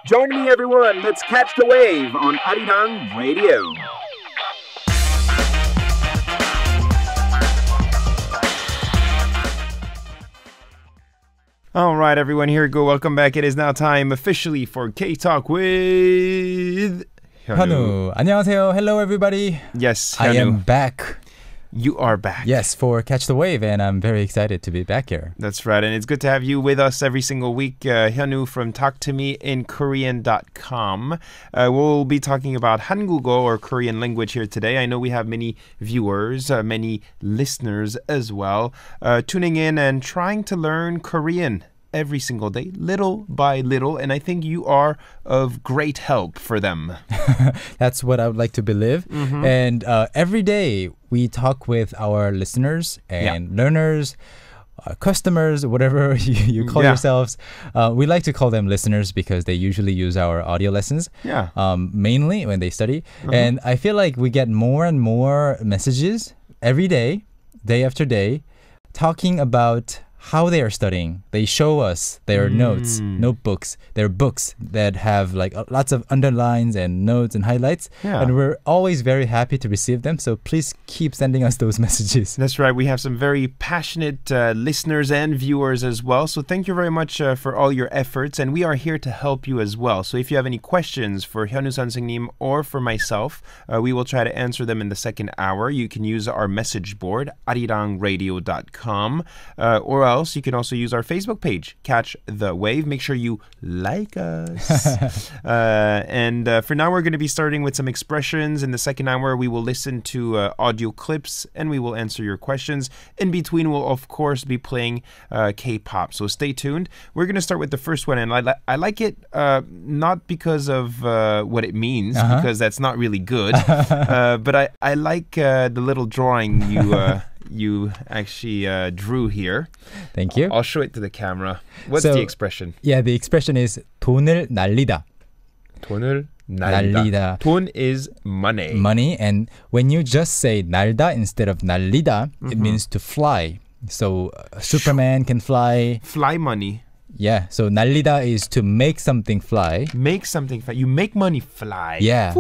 Join me, everyone. Let's catch the wave on Arirang Radio. All right, everyone, here we go. Welcome back. It is now time officially for K-Talk with 현우. 안녕하세요. Hello, everybody. Yes, I Hyunwoo. am back. You are back. Yes, for Catch the Wave, and I'm very excited to be back here. That's right, and it's good to have you with us every single week. Hyunwoo from talktomeinkorean.com. We'll be talking about 한국어 or Korean language here today. I know we have many viewers, many listeners as well, tuning in and trying to learn Korean every single day, little by little, and I think you are of great help for them. That's what I would like to believe. Mm-hmm. And every day we talk with our listeners and learners, customers, whatever you call yourselves. We like to call them listeners because they usually use our audio lessons, mainly when they study. And I feel like we get more and more messages every day, day after day, talking about how they are studying. They show us their notes, notebooks, their books that have like lots of underlines and notes and highlights. And we're always very happy to receive them. So please keep sending us those messages. That's right. We have some very passionate listeners and viewers as well. So thank you very much for all your efforts. And we are here to help you as well. So if you have any questions for Hyunwoo 선생님 or for myself, we will try to answer them in the second hour. You can use our message board, arirangradio.com, or else you can also use our Facebook page, Catch the Wave. Make sure you like us. And for now, we're going to be starting with some expressions. In the second hour, we will listen to audio clips and we will answer your questions. In between, we'll, of course, be playing K-pop. So stay tuned. We're going to start with the first one. And I like it not because of what it means, because that's not really good. But I like the little drawing you actually drew here. Thank you. I'll show it to the camera. What's the expression? Yeah, the expression is 돈을 날리다. 돈을 날리다. 돈 is money. Money, and when you just say 날다 instead of 날리다, it means to fly. So Superman can fly. Fly money. Yeah, so 날리다 is to make something fly. Make something fly. You make money fly. Yeah.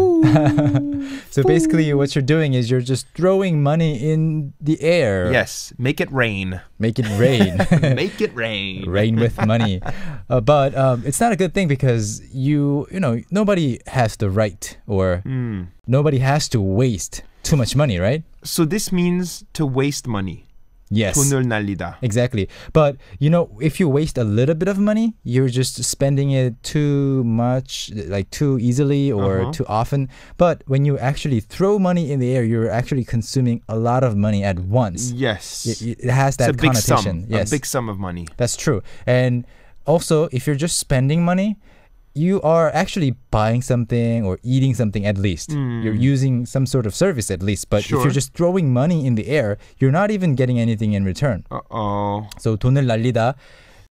So basically what you're doing is you're just throwing money in the air. Yes, make it rain. Make it rain. Make it rain. Rain with money. But it's not a good thing because you know, nobody has the right or nobody has to waste too much money, right? So this means to waste money. Yes. 돈을 날리다. Exactly. But, you know, if you waste a little bit of money, you're just spending it too much, like too easily or too often. But when you actually throw money in the air, you're actually consuming a lot of money at once. Yes. It has that connotation. Yes. A big sum of money. That's true. And also, if you're just spending money, you are actually buying something or eating something at least. You're using some sort of service at least. But if you're just throwing money in the air, you're not even getting anything in return. So 돈을 날리다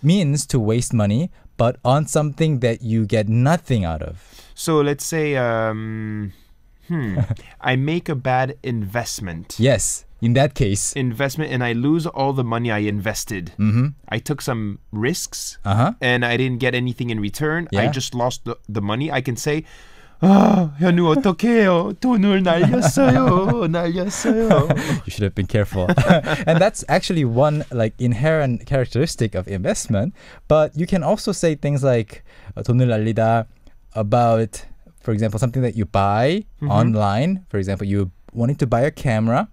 means to waste money, but on something that you get nothing out of. So let's say I make a bad investment. Yes. In that case, investment, and I lose all the money I invested. I took some risks and I didn't get anything in return. I just lost the money. I can say, 현우 어떡해요? 돈을 날렸어요. 날렸어요. You should have been careful. And that's actually one like inherent characteristic of investment. But you can also say things like 돈을 날리다 about, for example, something that you buy online. For example, you wanted to buy a camera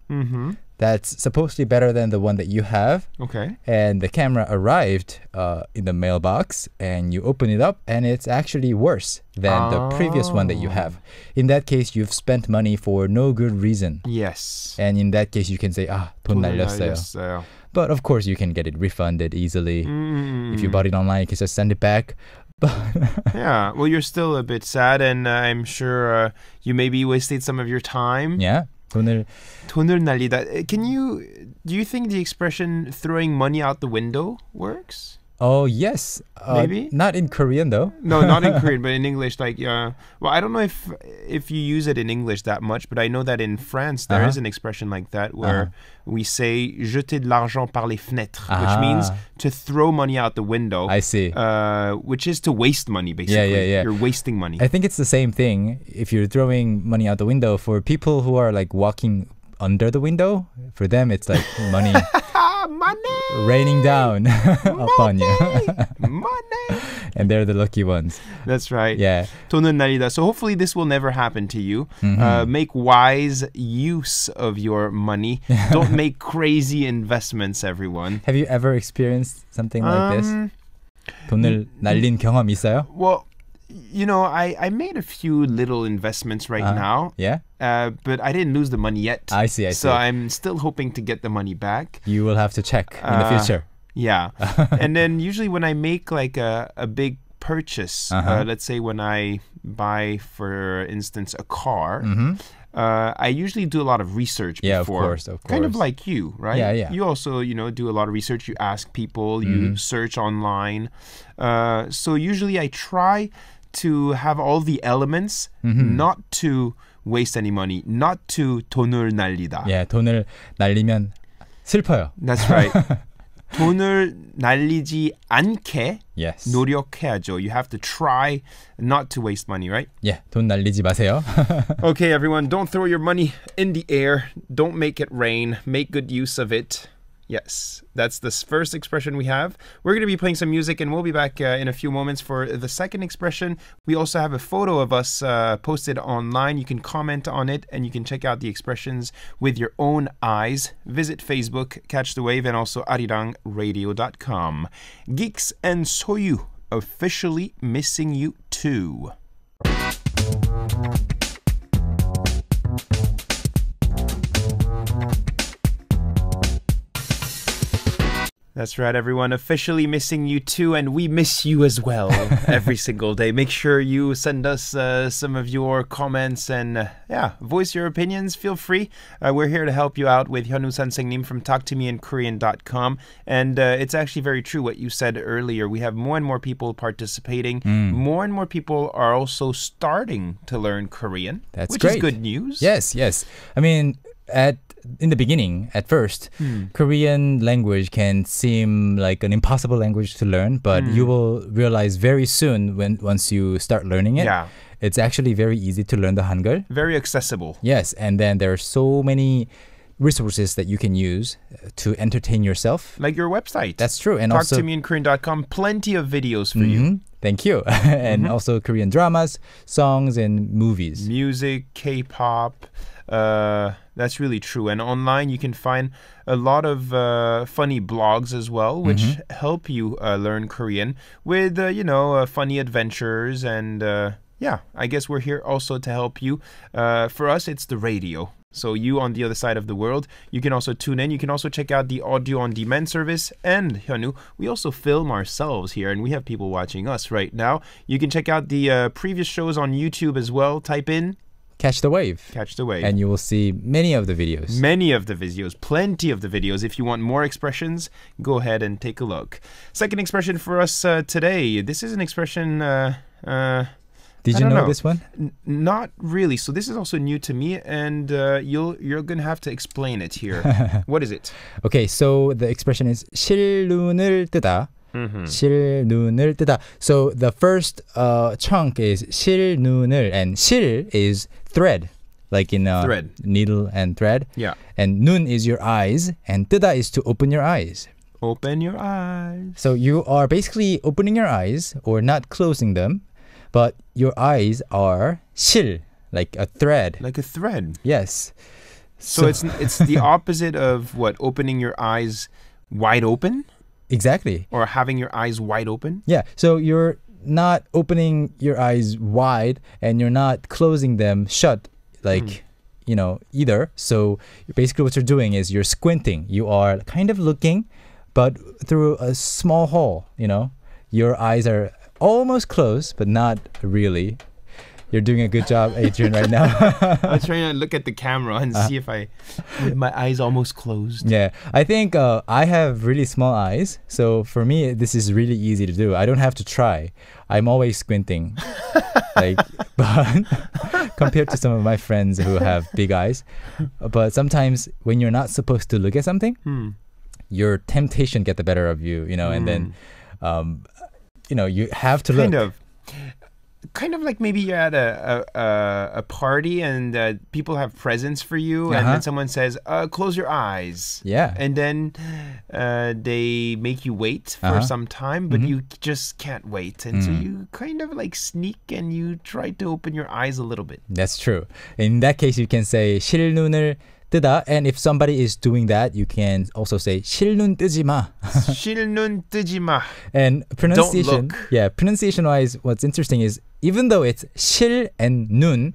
that's supposedly better than the one that you have. Okay. And the camera arrived in the mailbox and you open it up and it's actually worse than the previous one that you have. In that case, you've spent money for no good reason. Yes. And in that case, you can say, 돈 날렸어요. But of course, you can get it refunded easily. If you bought it online, you can just send it back. Yeah, well, you're still a bit sad, and I'm sure you maybe wasted some of your time. Yeah. 돈을 날리다. Do you think the expression throwing money out the window works? Oh, yes. Maybe? Not in Korean, though. No, not in Korean, but in English. Like, well, I don't know if you use it in English that much, but I know that in France there is an expression like that where we say jeter de l'argent par les fenêtres, which means to throw money out the window. I see. Which is to waste money, basically. Yeah. You're wasting money. I think it's the same thing if you're throwing money out the window. For people who are like walking under the window, for them it's like money. Money! Raining down upon you. Money! And they're the lucky ones. That's right. Yeah. 돈은 날리다. So hopefully this will never happen to you. Make wise use of your money. Don't make crazy investments, everyone. Have you ever experienced something like this? 돈을 날린 경험 있어요? Well, you know, I made a few little investments right now. Yeah? But I didn't lose the money yet. I see. So I'm still hoping to get the money back. You will have to check in the future. Yeah. And then usually when I make like a big purchase, let's say when I buy, for instance, a car, I usually do a lot of research before. Yeah, of course. Kind of like you, right? Yeah. You also, do a lot of research. You ask people, you search online. So usually I try to have all the elements, not to waste any money, not to 돈을 날리다. Yeah, 돈을 날리면 슬퍼요. That's right. 돈을 날리지 않게 Yes. 노력해야죠. You have to try not to waste money, right? Yeah, 돈 날리지 마세요. Okay, everyone, don't throw your money in the air. Don't make it rain. Make good use of it. Yes, that's the first expression we have. We're going to be playing some music, and we'll be back in a few moments for the second expression. We also have a photo of us posted online. You can comment on it, and you can check out the expressions with your own eyes. Visit Facebook, Catch the Wave, and also arirangradio.com. Geeks and Soyu, officially missing you too. That's right, everyone. Officially missing you too, and we miss you as well every single day. Make sure you send us some of your comments and voice your opinions. Feel free. We're here to help you out with Hyunwoo Sansengnim from talktomeinkorean.com. And it's actually very true what you said earlier. We have more and more people participating. More and more people are also starting to learn Korean. That's which great. Is good news. Yes. I mean, in the beginning, at first, Korean language can seem like an impossible language to learn, but you will realize very soon once you start learning it, it's actually very easy to learn the Hangul. Very accessible. Yes, and then there are so many resources that you can use to entertain yourself. Like your website. That's true. And also talktomeinkorean.com, plenty of videos for you. Thank you. And also Korean dramas, songs, and movies. Music, K-pop. That's really true. And online you can find a lot of funny blogs as well, which help you learn Korean with, funny adventures. And I guess we're here also to help you. For us, it's the radio. So you on the other side of the world, you can also tune in. You can also check out the audio on demand service. And Hyunwoo, we also film ourselves here, and we have people watching us right now. You can check out the previous shows on YouTube as well. Type in Catch the Wave. Catch the Wave. And you will see many of the videos. Many of the videos. Plenty of the videos. If you want more expressions, go ahead and take a look. Second expression for us today. This is an expression... Did you know this one? Not really. So this is also new to me, and you're going to have to explain it here. What is it? Okay, so the expression is 실눈을 뜨다. 실눈을 뜨다. So the first chunk is 실눈을, and 실 is thread, like in thread. Needle and thread. Yeah. And 눈 is your eyes, and 뜨다 is to open your eyes. Open your eyes. So you are basically opening your eyes or not closing them, but your eyes are 실, like a thread. Like a thread. Yes. So it's the opposite of what? Opening your eyes wide open? Exactly. Or having your eyes wide open? Yeah. So you're not opening your eyes wide and you're not closing them shut, like, either. So basically what you're doing is you're squinting. You are kind of looking, but through a small hole, Your eyes are almost closed, but not really. You're doing a good job, Adrian, right now. I'm trying to look at the camera and see if my eyes almost closed. Yeah, I think I have really small eyes. So for me, this is really easy to do. I don't have to try. I'm always squinting. But compared to some of my friends who have big eyes. But sometimes when you're not supposed to look at something, your temptation get the better of you, and then, you have to look. Kind of like maybe you're at a party and people have presents for you, and then someone says, close your eyes. Yeah. And then they make you wait for some time, but you just can't wait. And so you kind of like sneak and you try to open your eyes a little bit. That's true. In that case, you can say 실눈을 뜨다. And if somebody is doing that, you can also say 실눈 뜨지 마. 실눈 뜨지 마. And pronunciation, Don't look. yeah, pronunciation-wise, what's interesting is even though it's 실 and 눈,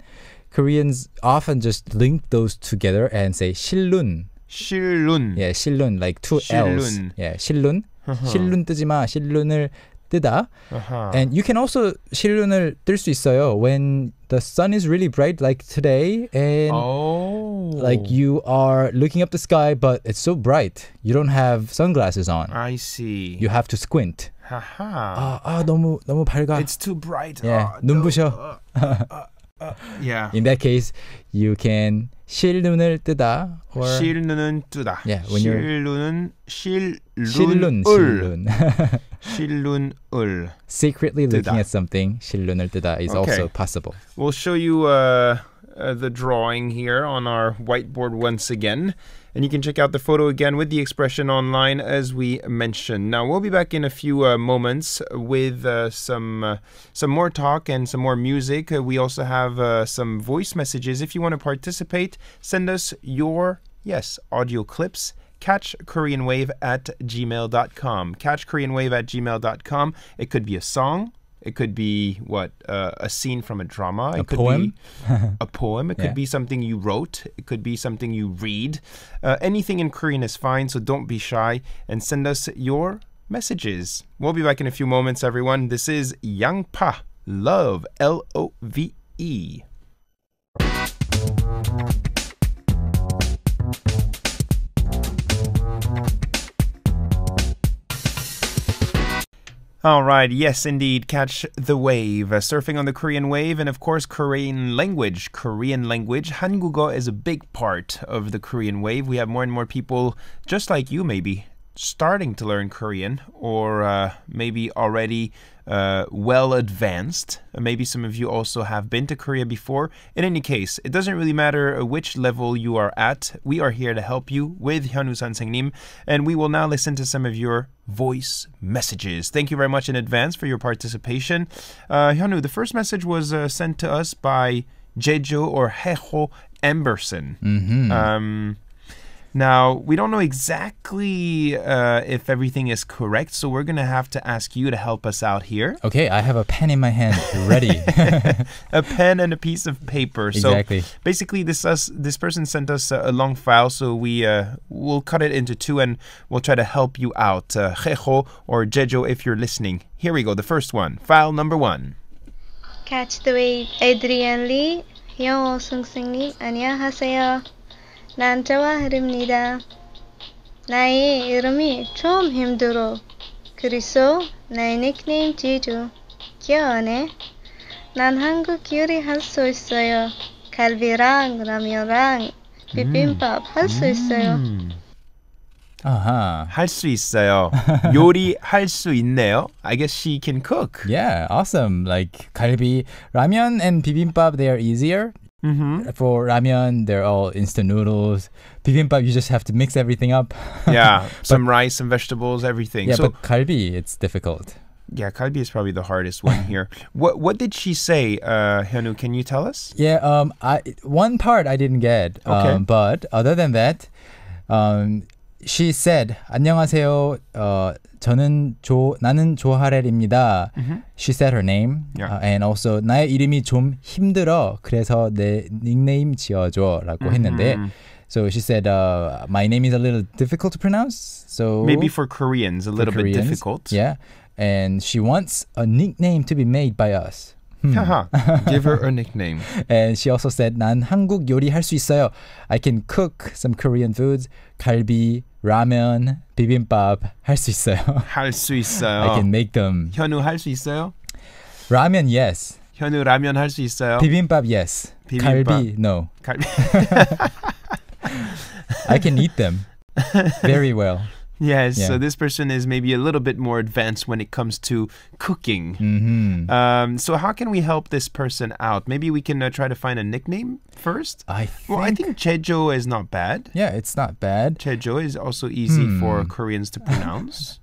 Koreans often just link those together and say 실눈. 실눈. Yeah, 실눈, like two L's. Yeah, 실눈. 실눈 뜨지 마. 실눈을 뜨다. And you can also 실눈을 뜰 수 있어요 when the sun is really bright, like today, and like you are looking up the sky, but it's so bright, you don't have sunglasses on. I see. You have to squint. 너무 밝아. It's too bright. Yeah, 눈부셔. Yeah. In that case, you can 실눈을 뜨다 or 실눈은 뜨다. Yeah, when you're 실눈을 secretly looking 뜨다. at something, 실눈을 뜨다 is also possible. We'll show you the drawing here on our whiteboard once again. And you can check out the photo again with the expression online as we mentioned. Now, we'll be back in a few moments with some more talk and some more music. We also have some voice messages. If you want to participate, send us your, audio clips. catchkoreanwave@gmail.com. catchkoreanwave@gmail.com. It could be a song. It could be a scene from a drama. It could poem? be a poem. It could be something you wrote. It could be something you read. Anything in Korean is fine, so don't be shy and send us your messages. We'll be back in a few moments, everyone. This is 양파, Love, Love. All right, yes, indeed. Catch the wave. Surfing on the Korean wave, and of course, Korean language. 한국어 is a big part of the Korean wave. We have more and more people, just like you maybe, starting to learn Korean, or maybe already well advanced. Maybe some of you also have been to Korea before. In any case, it doesn't really matter which level you are at. We are here to help you with Hyunwoo 선생님, and we will now listen to some of your voice messages. Thank you very much in advance for your participation. Hyunwoo, the first message was sent to us by Jejo or Heho Emberson. Now, we don't know exactly if everything is correct, so we're going to have to ask you to help us out here. Okay, I have a pen in my hand, ready. A pen and a piece of paper. Exactly. So basically, this person sent us a long file, so we'll cut it into two and we'll try to help you out. Jejo or Jejo, if you're listening. Here we go, the first one. File number 1. Catch the wave, Adrian Lee, Hyunwoo 선생님, 안녕하세요. 난 좋아합니다. 나의 이름이 좀 힘들어. 그래서 나의 닉네임 지주. 귀여워네. 난 한국 요리 할 수 있어요. 갈비랑 라면랑 비빔밥 할 수 있어요. 할 수 있어요. 요리 할 수 있네요. I guess she can cook. Yeah, awesome. Like 갈비, ramen and bibimbap, they are easier. For ramen, they're all instant noodles. Bibimbap, you just have to mix everything up. Yeah, some rice, some vegetables, everything. Yeah, so, but kalbi, it's difficult. Yeah, kalbi is probably the hardest one here. What did she say, Hyunwoo? Can you tell us? Yeah, one part I didn't get. Okay. But other than that, she said, 안녕하세요. 나는 조하렐입니다. She said her name. Yeah. And also 나의 이름이 좀 힘들어. 그래서 내 닉네임 지어줘라고 했는데. So she said, my name is a little difficult to pronounce. So maybe for Koreans, a little bit difficult. Yeah. And she wants a nickname to be made by us. Haha. Give her a nickname. And she also said, 난 한국 요리 할 수 있어요. I can cook some Korean foods. 갈비, 라면, 비빔밥 할 수 있어요. 할 수 있어요. I can make them. 현우 할 수 있어요? 라면, yes. 현우 라면 할 수 있어요? 비빔밥, yes. 비빔밥. 갈비, no. 갈비. I can eat them very well. Yes, Yeah. so this person is maybe a little bit more advanced when it comes to cooking. So how can we help this person out? Maybe we can try to find a nickname first? I think Chejo is not bad. Yeah, it's not bad. Chejo is also easy for Koreans to pronounce.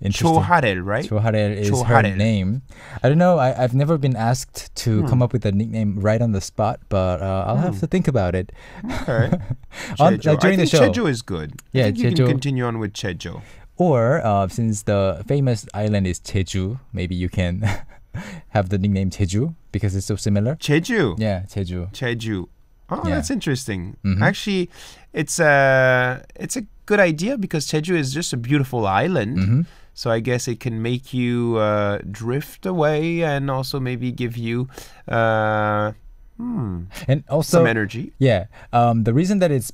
Interesting. Choharel, right? Choharel is her name. I don't know. I've never been asked to come up with a nickname right on the spot, but I'll have to think about it. Okay. During the show. Chejo is good. Yeah, I think you Chejo. can continue on with Chejo. Or since the famous island is Jeju, maybe you can have the nickname Jeju because it's so similar. Jeju. Yeah, Jeju. Jeju. Oh, Yeah. that's interesting. Actually, it's a good idea because Jeju is just a beautiful island. So I guess it can make you drift away and also maybe give you And also some energy. Yeah. The reason that it's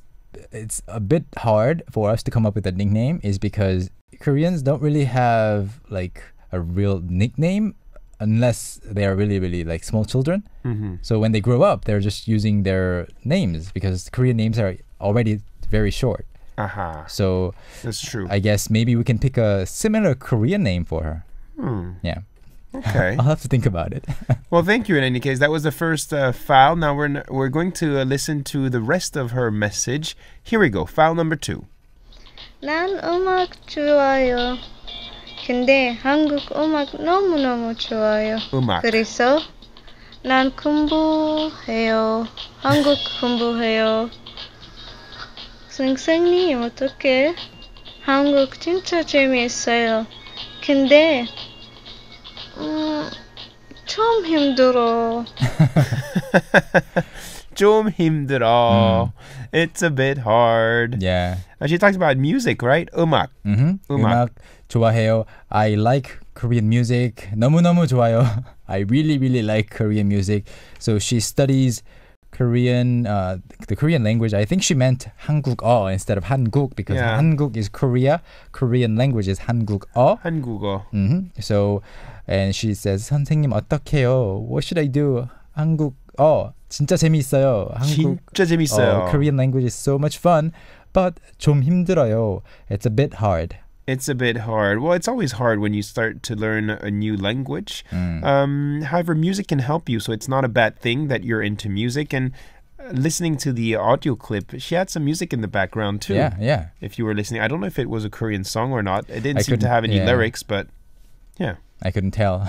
a bit hard for us to come up with a nickname is because Koreans don't really have like a real nickname unless they are really, really like small children. So when they grow up, they're just using their names because Korean names are already very short. So that's true. I guess maybe we can pick a similar Korean name for her. Yeah. Okay. I'll have to think about it. Well, thank you in any case. That was the first file. Now we're going to listen to the rest of her message. Here we go. File number 2. 난 음악 좋아요. 근데 한국 음악 너무너무 좋아요. 음악. 그래서 난 공부해요. 한국 공부해요. 선생님 어떡해? 한국 진짜 재미있어요. 근데 좀 힘들어. 좀 힘들어. It's a bit hard. Yeah. She talks about music, right? 음악. 음악 좋아해요. I like Korean music. 너무너무 좋아요. I really, really like Korean music. So she studies Korean, the Korean language. I think she meant 한국어 instead of 한국 because 한국 is Korea. Korean language is 한국어. 한국어. So, and she says, 선생님 어떡해요? What should I do? 한국어 진짜 재미있어요. 진짜 재밌어요. Korean language is so much fun, but 좀 힘들어요. It's a bit hard. It's a bit hard. Well, it's always hard when you start to learn a new language. However, music can help you, so it's not a bad thing that you're into music. And listening to the audio clip, she had some music in the background too. Yeah. If you were listening, I don't know if it was a Korean song or not. It didn't seem to have any lyrics, but yeah. I couldn't tell.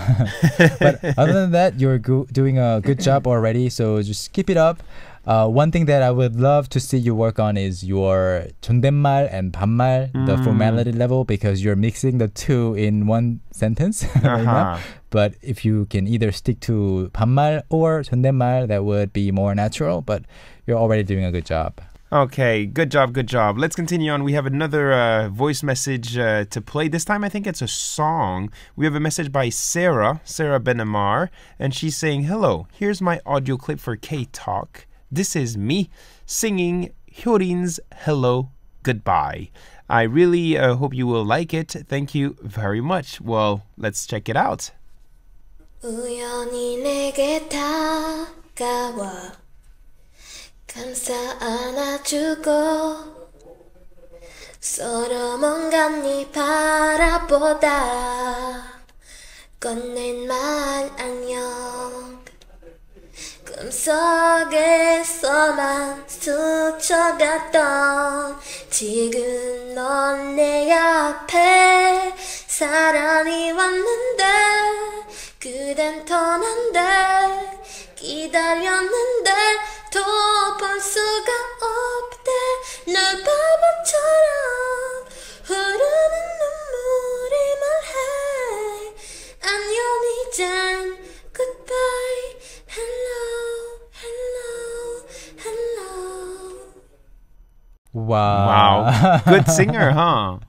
But other than that, you're doing a good job already, so just keep it up. One thing that I would love to see you work on is your 존댓말 and 반말, the formality level, because you're mixing the two in one sentence right now. But if you can either stick to 반말 or 존댓말, that would be more natural, but you're already doing a good job. Okay, good job, good job. Let's continue on. We have another voice message to play. This time I think it's a song. We have a message by Sarah Benamar, and she's saying, hello, here's my audio clip for K-Talk. This is me singing Hyorin's Hello Goodbye. I really hope you will like it. Thank you very much. Well, let's check it out. 우연히 내게 다가와 감싸 안아주고 서로 멍하니 바라보다 건넨 말 안녕 꿈속에서만 스쳐갔던 지금 넌 내 앞에 사랑이 왔는데 그댄 떠난데 기다렸는데 또 볼 수가 없대 널 바보처럼 흐르는 눈물이 말해 안녕 이젠 goodbye hello hello hello Wow. Good singer, huh?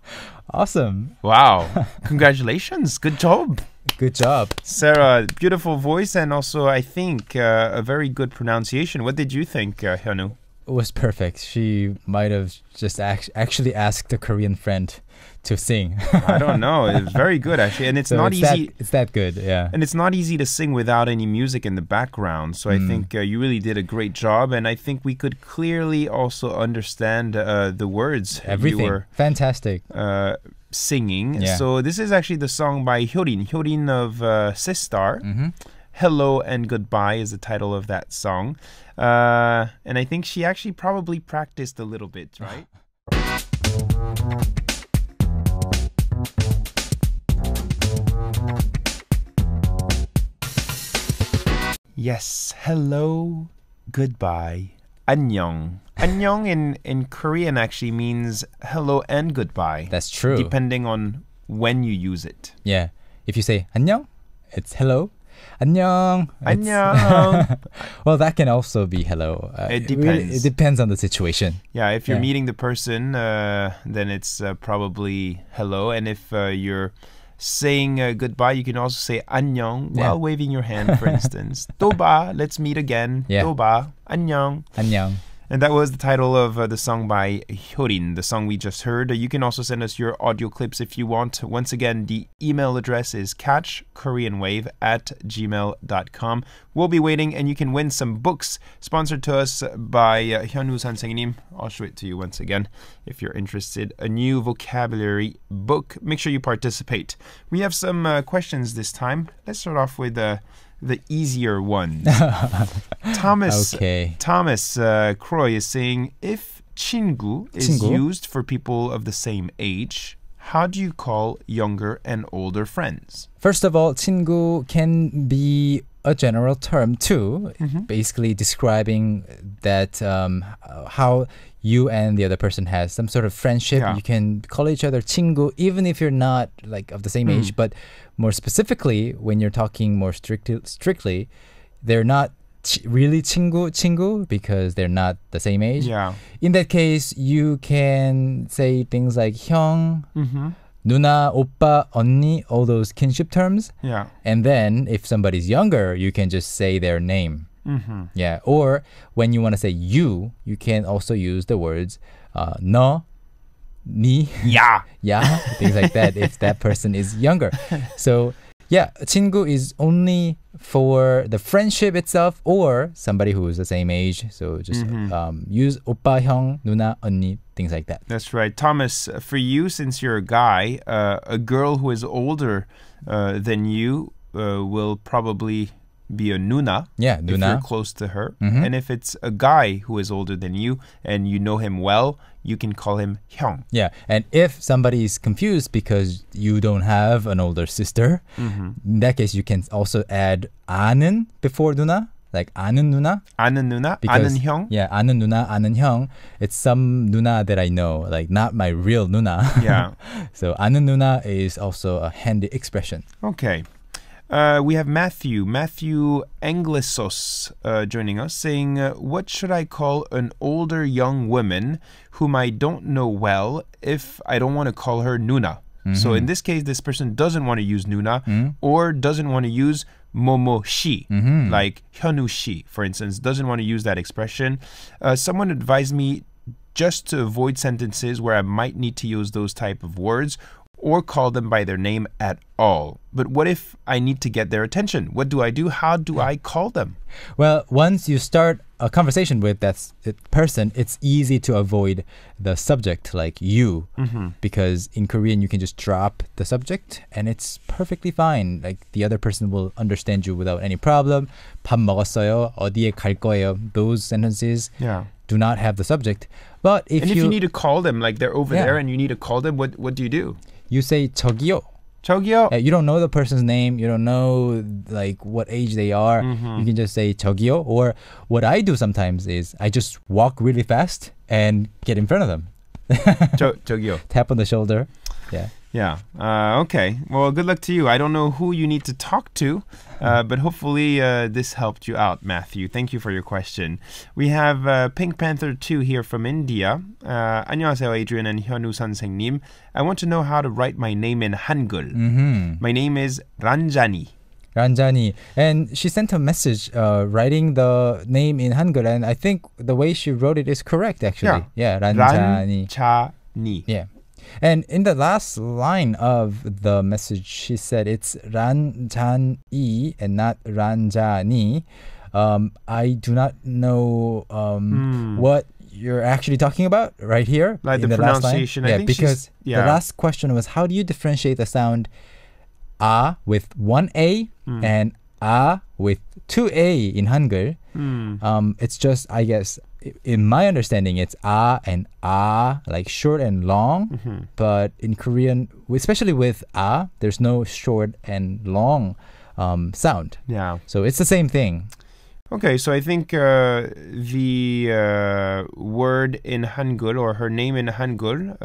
Awesome. Wow. Congratulations. Good job. Good job. Sarah, beautiful voice and also, I think, a very good pronunciation. What did you think, Hyunwoo? It was perfect. She might have just actually asked a Korean friend to sing. I don't know. It's very good, actually. And it's not easy. It's that good, yeah. And it's not easy to sing without any music in the background. So I think you really did a great job. And I think we could clearly also understand the words. Everything. You were, fantastic. Singing. Yeah. So this is actually the song by Hyorin of Sistar. Hello and Goodbye is the title of that song. And I think she actually probably practiced a little bit, right? Yes, hello, goodbye, 안녕. 안녕 in Korean actually means hello and goodbye. That's true. Depending on when you use it. Yeah. If you say 안녕, it's hello. 안녕. 안녕. Well, that can also be hello. It depends. It depends on the situation. Yeah, if you're meeting the person, then it's probably hello. And if you're saying goodbye, you can also say 안녕 while waving your hand, for instance. 또 봐, let's meet again. Yeah. 또 봐, 안녕. 안녕. And that was the title of the song by Hyorin, the song we just heard. You can also send us your audio clips if you want. Once again, the email address is catchkoreanwave@gmail.com. We'll be waiting, and you can win some books sponsored to us by Hyunwoo 선생님. I'll show it to you once again if you're interested. A new vocabulary book. Make sure you participate. We have some questions this time. Let's start off with the easier ones. Thomas Croy is saying, if 친구 is used for people of the same age, how do you call younger and older friends? First of all, 친구 can be a general term too, basically describing that how you and the other person has some sort of friendship. Yeah. You can call each other 친구 even if you're not like of the same age, but more specifically when you're talking more strictly, they're not really 친구 because they're not the same age. Yeah. In that case, you can say things like 형, 누나, 오빠, 언니, all those kinship terms. Yeah. And then if somebody's younger, you can just say their name. Yeah. Or when you want to say you can also use the words 너, 니, Yeah. yeah, things like that if that person is younger. So yeah, 친구 is only for the friendship itself or somebody who is the same age. So just use 오빠, 형, 누나, 언니, things like that. That's right. Thomas, for you, since you're a guy, a girl who is older than you will probably be a 누나. Yeah, if 누나. you're close to her. And if it's a guy who is older than you and you know him well, you can call him 형. Yeah, and if somebody is confused because you don't have an older sister, in that case you can also add 아는 before 누나, like 아는 누나. 아는 누나, Because, 아는 형. Yeah, 아는 누나, 아는 형. It's some 누나 that I know, like not my real 누나. Yeah. So 아는 누나 is also a handy expression. Okay. We have Matthew Anglissos joining us saying, what should I call an older young woman whom I don't know well if I don't want to call her 누나? So in this case, this person doesn't want to use 누나 or doesn't want to use 모모 씨, like 현우 씨, for instance, doesn't want to use that expression. Someone advised me just to avoid sentences where I might need to use those type of words or call them by their name at all. But what if I need to get their attention? What do I do? How do I call them? Well, once you start a conversation with that person, it's easy to avoid the subject like you, because in Korean you can just drop the subject and it's perfectly fine. Like the other person will understand you without any problem. 밥 먹었어요? 어디에 갈 거예요? Those sentences do not have the subject. But if you need to call them, like they're over there and you need to call them, what do you do? You say 저기요. 저기요. You don't know the person's name. You don't know like what age they are. You can just say 저기요. Or what I do sometimes is I just walk really fast and get in front of them. 저기요. Tap on the shoulder. Yeah. Yeah. Okay. Well, good luck to you. I don't know who you need to talk to, but hopefully this helped you out, Matthew. Thank you for your question. We have Pink Panther 2 here from India. 안녕하세요, Adrian and 현우 선생님. I want to know how to write my name in Hangul. My name is Ranjani. Ranjani. And she sent a message writing the name in Hangul, and I think the way she wrote it is correct, actually. Yeah, Ranjani. Ranjani. Yeah. And in the last line of the message, she said it's Ranjani and not Ranjani. I do not know what you're actually talking about right here. Like in the pronunciation. Last line. I think because the last question was, how do you differentiate the sound A with one A and A with two A in Hangul? It's just, I guess, in my understanding, it's A and A, like short and long. But in Korean, especially with A, there's no short and long sound. Yeah. So it's the same thing. Okay, so I think the word in Hangul, or her name in Hangul,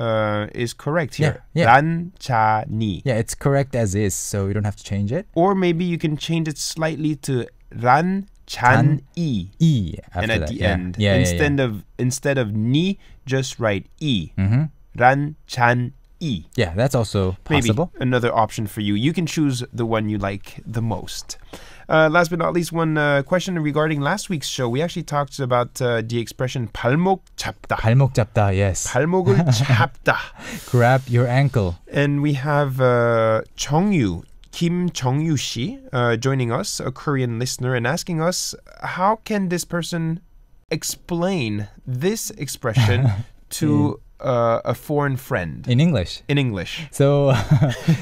is correct here. Ranjani. Yeah, it's correct as is, so you don't have to change it. Or maybe you can change it slightly to Ranjani. And at the end. Instead of ni, just write e. Ranjani. Yeah, that's also possible. Maybe another option for you. You can choose the one you like the most. Last but not least, one question regarding last week's show. We actually talked about the expression 발목 잡다. 발목 잡다, yes. 발목을 잡다. Grab your ankle. And we have 정유, Kim Jong-yu shi, joining us, a Korean listener, and asking us, how can this person explain this expression to a foreign friend? In English. In English. So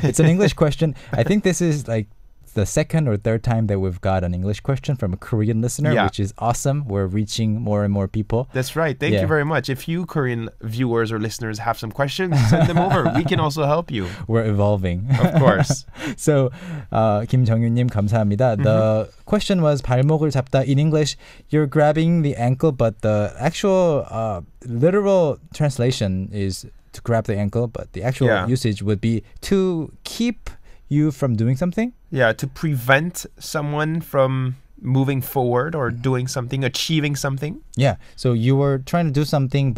it's an English question. I think this is like the second or third time that we've got an English question from a Korean listener, which is awesome. We're reaching more and more people. That's right. Thank you very much. If you Korean viewers or listeners have some questions, send them over. We can also help you. We're evolving. Of course. So, 김정윤님 감사합니다. The question was 발목을 잡다. In English, you're grabbing the ankle, but the actual literal translation is to grab the ankle, but the actual usage would be to keep you from doing something. Yeah, to prevent someone from moving forward or doing something, achieving something. Yeah, so you were trying to do something,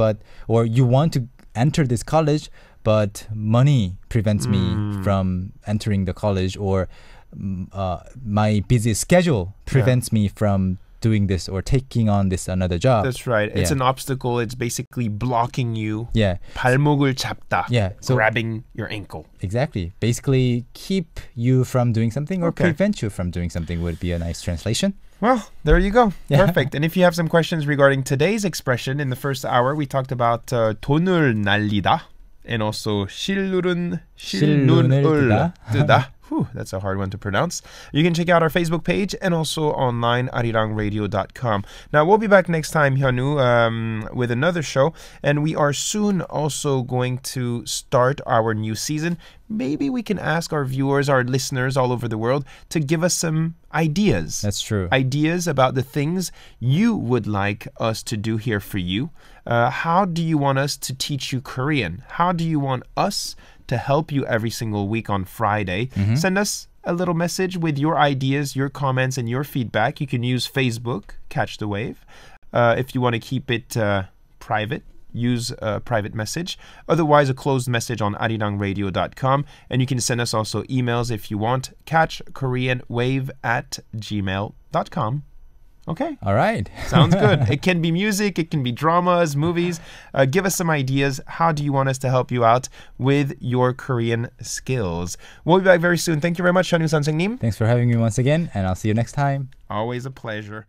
or you want to enter this college, but money prevents me from entering the college, or my busy schedule prevents me from doing this or taking on this another job. That's right. It's an obstacle. It's basically blocking you. Yeah. 발목을 잡다. Yeah. So grabbing your ankle. Exactly. Basically keep you from doing something or prevent you from doing something would be a nice translation. Well, there you go. Perfect. And if you have some questions regarding today's expression, in the first hour we talked about 돈을 날리다 and also 실눈을 뜨다. Whew, that's a hard one to pronounce. You can check out our Facebook page and also online arirangradio.com. Now, we'll be back next time, Hyunwoo, with another show. And we are soon also going to start our new season. Maybe we can ask our viewers, our listeners all over the world to give us some ideas. That's true. Ideas about the things you would like us to do here for you. How do you want us to teach you Korean? How do you want us to help you every single week on Friday? Send us a little message with your ideas, your comments, and your feedback. You can use Facebook, Catch the Wave. If you want to keep it private, use a private message. Otherwise, a closed message on arirangradio.com. And you can send us also emails if you want. catchkoreanwave@gmail.com. Okay. All right. Sounds good. It can be music. It can be dramas, movies. Give us some ideas. How do you want us to help you out with your Korean skills? We'll be back very soon. Thank you very much, 현우 선생님. Thanks for having me once again, and I'll see you next time. Always a pleasure.